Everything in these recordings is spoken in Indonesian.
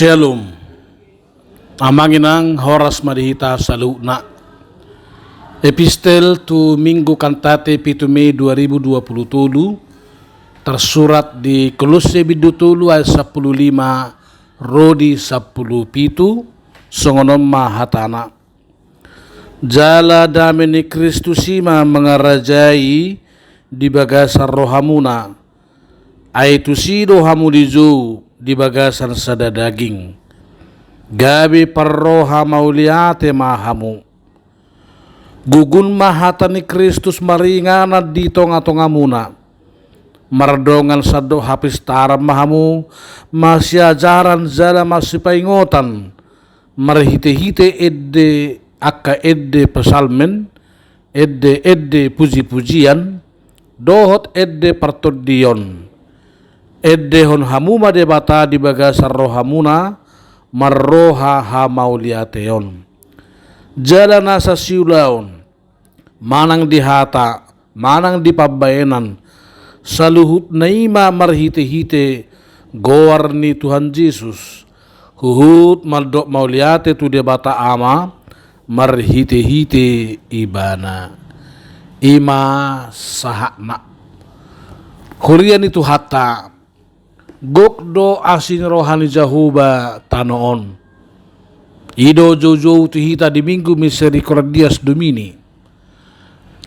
Shalom. Amanginang horas madihita sa luna. Epistel tu Minggu Kantate 7 Mei 2020 tersurat di Kolose bidutulu ayat 15 Rodi 10 pitu songonom mahatana. Jala dameni Kristusima mengarajai di bagasan rohamuna. Aitu si rohamu dizu di bagasan sada daging. Gabi parroha mauliate mahamu. Gugun mahatani Kristus maringana di tonga-tonga muna. Mardongan sado hapis taram mahamu. Masyajaran zala masipaingotan. Marhite-hite edde akka edde pesalmen. Edde puji-pujian. Dohot edde partodion. Eddehon hamuma debata di bagasar rohamuna marroha hamauliateon. Jalana sa siulaon manang dihata manang di pabayanan saluhut naima marhite-hite goar ni Tuhan Yesus huhut maldok mauliate tu debata ama marhite-hite ibana ima sahakna Korean itu hatta gokdo asin rohani Jahuba tanoon. Ido jojo tuhita di minggu misericordias domini.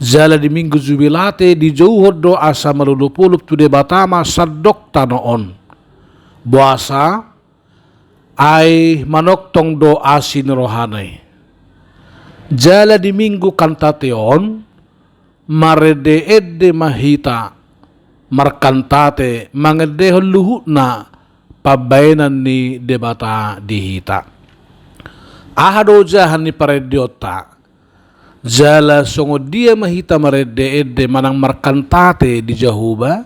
Zala di minggu jubilate di jauhod do asa malulupulup tu debatama sadok tanoon. Buasa ay manoktong do asin rohanay. Zala di minggu kantateon marede edde mahita. Markantate mangedehon luhut na pabayanan ni debata dihita. Ahado jahan ni parediota. Jala songo dia mahita marede edde manang markantate di Jahuba.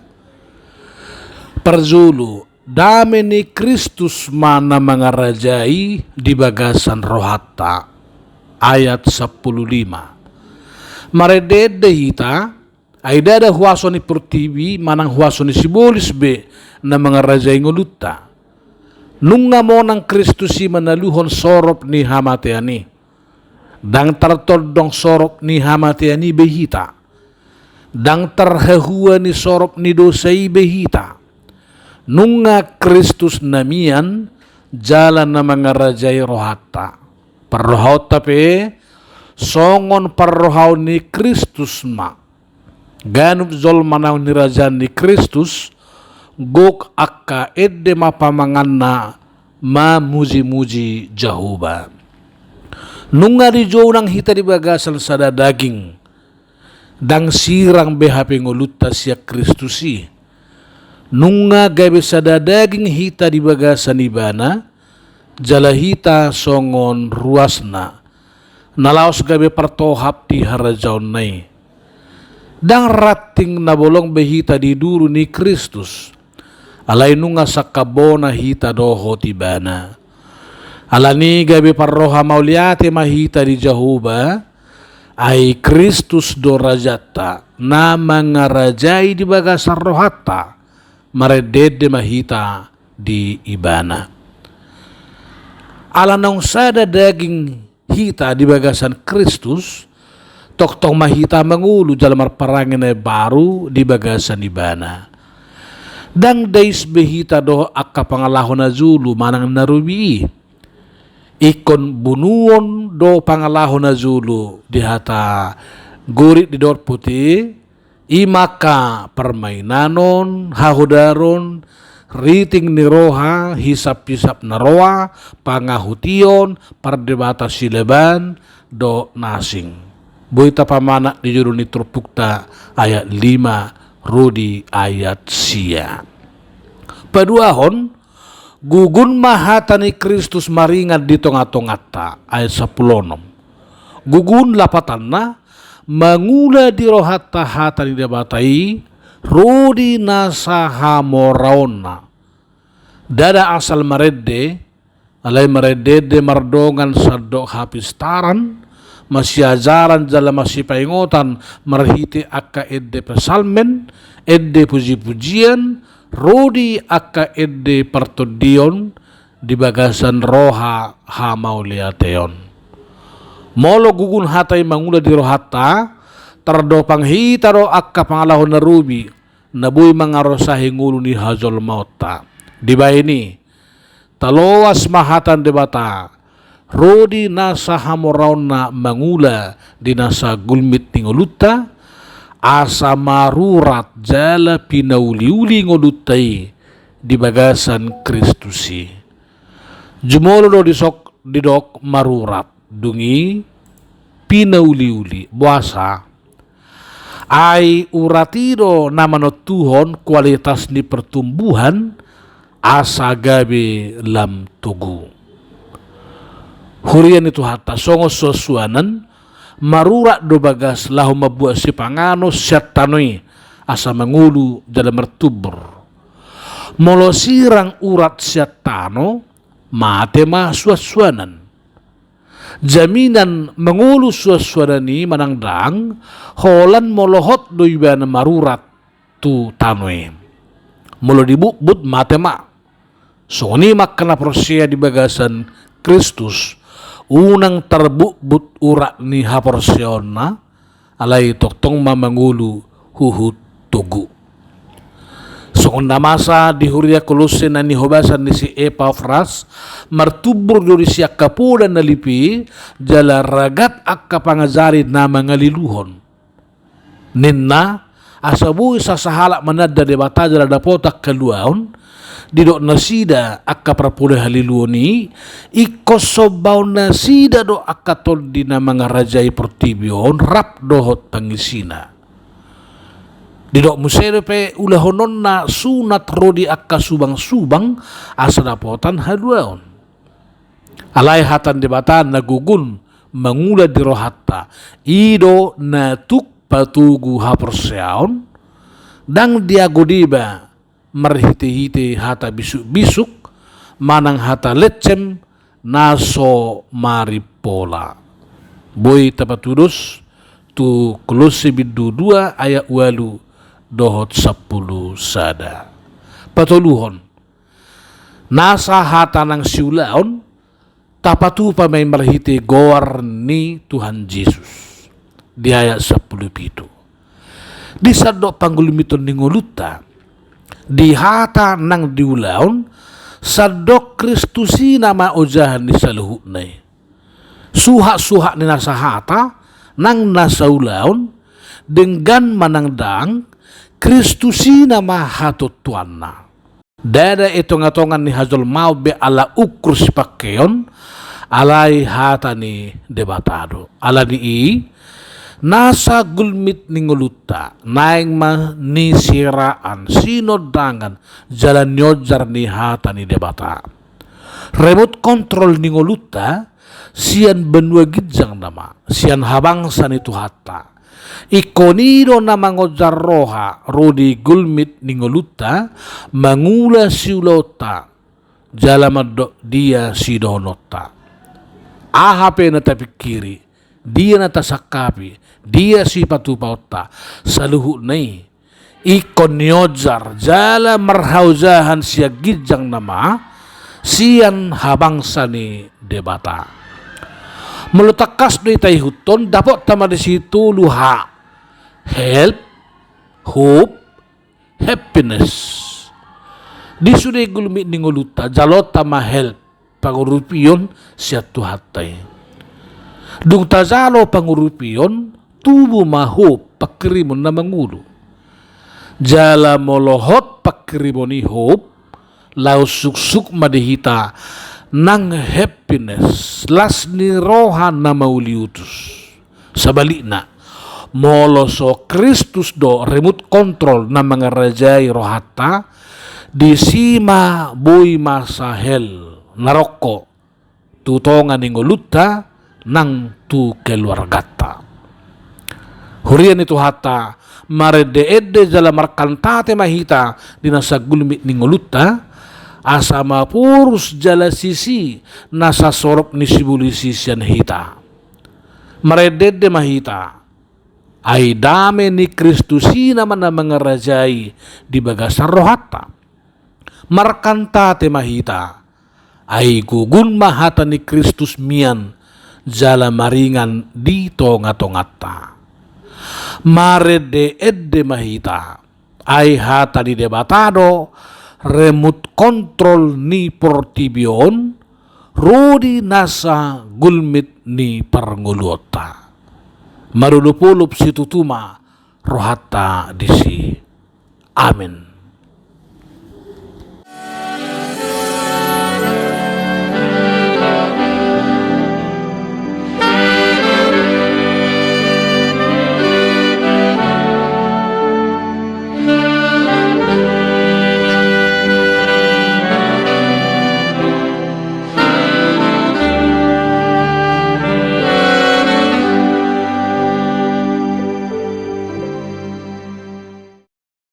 Perzulu dame ni Kristus mana mangarajai di bagasan rohata. Ayat 15. Marede edde hita. Aida ada huaso ni pertiwi manang huaso ni sibolis be na mga raja nguluta. Nunga mo ng Kristus si manaluhon sorop ni hamatiani. Dang tartodong sorop ni hamatiani behita. Dang tarhahua ni sorop ni dosai behita. Nunga Kristus namian jalan na mga raja rohata. Parrohaw tape songon parrohaw ni Kristus ma. Ganub zol manaw ni rajan ni Kristus gok akka edde mapamangan na mamuji-muji Jahuba. Nunga di jo nang hita di bagasan sada daging dang sirang behape nguluta siya Kristusi. Nunga gabe sada daging hita di bagasan ibana jala hita songon ruasna nalaos gabe partohap di harajaon nai. Dang rating na bolong behita di duru ni Kristus. Alay nunga sa kabona hita doho tibana. Alani gabi parroha mauliate mahita di Jahuba. Ay Kristus do rajata na mangarajai di bagasar rohata. Maredede mahita di ibana. Alanong sada daging hita di bagasan Kristus. Toktong mahita mangulu dalam perangin baru di bagasan ibana. Dang dais behita do akka pangalahon na zulu manang narubi. Ikon bunuon do pangalahon na zulu di hata gurit di dor putih. Imaka permainanon, hahudaron, riting ni roha, hisap-hisap na roa, pangahution, pardebata sileban, do nasing. Boita pamana di juru ni Turpukta ayat 5 Rodi ayat sia. Paduahon gugun mahata ni Kristus maringat di tonga-tongata ayat 10. Gugun lapatan na mangula di rohata hata ni debatai Rodi nasa hamoraona. Dada asal marede alay marede de mardongan sadok hapistaran. Masyajaran jala masipaingotan marhiti akka edde pesalmen, edde puji-pujian, rodi akka edde partodion, di bagasan roha hamauliateon. Molo gugun hatay mangula di rohata, tardo panghita ro akka pangalahon na rubi, nabuy mga rosahe ngulo ni hazol mauta. Di ba ini? Taloas mahatan di bata, rodi nasa hamoraw na mangula di nasa gulmit ni nguluta, asa marurat jala pinauliuli ngulutay di bagasan Kristusi. Jumolo do didok marurat, dungi pinauli-uli buasa ay uratiro na manotuhon kualitas ni pertumbuhan asa gabi lam tugu. Hurian itu hatta songos sosuanan marurat do bagas lahu mabuat si pangano siat tanoi asa mangulu dalam mertubur. Molo sirang urat siat tano mate ma suasuanan. Jaminan mengulu suasana manangdang holan molohot doiba na marurat tu tanwe molo dibut matema soni makna prosia di bagasan Kristus unang terbut urak ni haporsiona alai toktong mamangulu huhut tugu. Sungunda masa di huria Kolose na nihobasan ni si Epafras martubur do si akapuda na lipi jala ragat akka pangazari na mangaliluhon. Ninna asabu sa sahala manadda de bata jala dapotak kaluaon didok nasida akka prapule haliluoni ikosobaw nasida do akka toldi na mga rajay portibion rap dohot pangisina. Didok musere pe ulahonon na sunat rodi akka subang-subang asa dapotan haluaon. Alay hatan debatan nagugun mangula di rohatta ido na tuk patugu haperseaon dang diagodiba marhite-hite hata bisuk-bisuk manang hata lecem naso maripola. Boy tapatudus tu Kolose bidu 2 ayat 8 dohot 10 sada. Patuluhon nasa hata ng siulaon tapatu pa may marhiti gowar ni Tuhan Yesus di ayat 10 pitu. Di saddo panggulumiton ni nguluta di hata ng diulaon saddo Kristusi nama ojahan ni saluhut nay suha-suha ni nasa hata nang nasa ulaon dengan manangdang Kristusi nama hatut tuanna. Dada itong-atongan ni hazol mau be ala ukur sipakeon alay hata ni debatado. Ala ni nasa gulmit ni nguluta naing ni siraan sinodangan jalan nyojar ni hata ni debata. Remote control ni nguluta sian benua gijang nama sian habangsa ni tuhata. Ikonido na mangojar roha rodi gulmit ningoluta mangula siulota jalamado dia sidonota. Ahape na tapikiri dia na tasakapi dia si patupauta saluhu nai ikon nyojar jala marhauzahan siya gijang nama sian habangsa ni debata. Melutakas do itay huton dapat tama di situ luha help, hope, happiness. Di sudah gulmi ningoluta jalot tama help pangurupion siya tuhatay. Dung tajalo pangurupion tubo ma hope pakirimon na mangulu. Jala molohot pakirimon ni hope lau suksuk madihita nang happiness las ni rohan na mauliutus. Sabalik na moloso Kristus do remote control na mga rajay rohata di sima boy masahel naroko tutongan ni nguluta nang tu keluargata. Hurian itu hata marede-ede jala markantate mahita di nasa gulmit ni nguluta asama purus jala sisi nasa sorop ni sibulisi sian hita. Maredede mahita ay dame ni Kristusi naman na mga rajay di bagasan rohata. Markantate mahita Ai gugun mahata ni Kristus mian jala maringan di tonga-tongata. Mare de edde mahita ai hata di debatado remote control ni portibion rodi nasa gulmit ni parngulota. Marulupulup situtuma rohata disi. Amin.